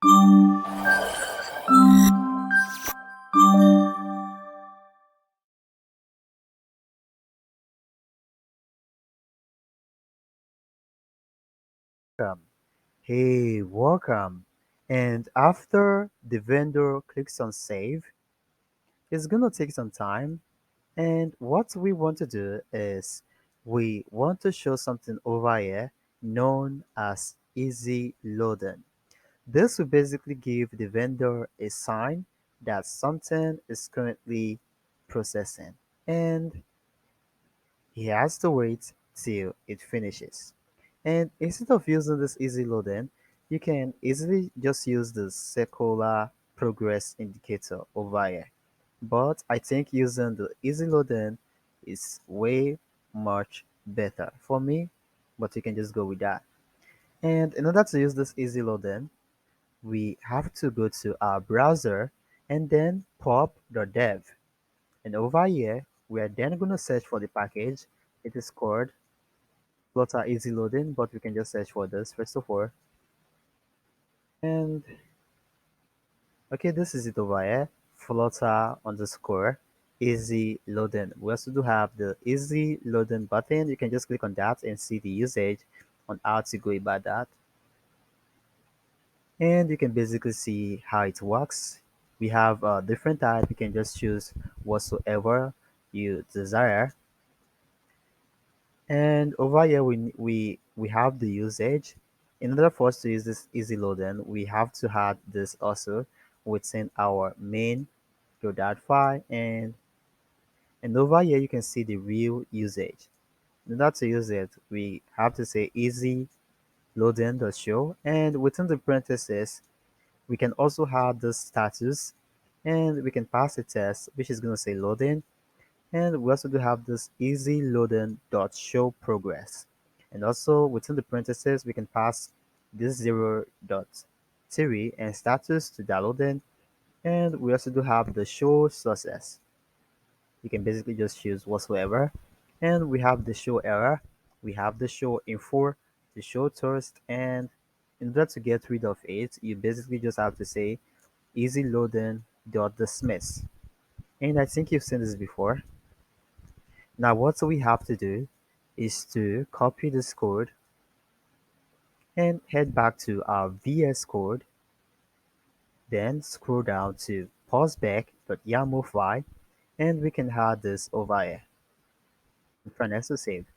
Welcome. Hey, welcome. And after the vendor clicks on save, it's gonna take some time. And what we want to do is we want to show something over here known as easy loading. This will basically give the vendor a sign that something is currently processing. And he has to wait till it finishes. And instead of using this easy loading, you can easily just use the circular progress indicator over here. But I think using the easy loading is way much better for me, but you can just go with that. And in order to use this easy loading, we have to go to our browser and then pop.dev. And over here, we are then going to search for the package. It is called Flutter Easy Loading, but we can just search for this first of all. And okay, this is it over here. Flutter underscore easy loading. We also do have the easy loading button. You can just click on that and see the usage on how to go about that. And you can basically see how it works. We have a different type. You can just choose whatsoever you desire. And over here, we have the usage. In order for us to use this easy loading, we have to add this also within our main Godot file. And over here, you can see the real usage. In order to use it, we have to say easy loading the show. And within the parentheses, we can also add the status and we can pass a test, which is going to say loading. And we also do have this easy loading dot show progress. And also within the parentheses, we can pass this 0.3 and status to downloading. And we also do have the show sources. You can basically just choose whatsoever. And we have the show error, we have the show info, the show toast, and in order to get rid of it, you basically just have to say easy loading dot dismiss. And I think you've seen this before. Now what we have to do is to copy this code and head back to our VS Code, then scroll down to pausback.yaml file, and we can add this over here. And press to save.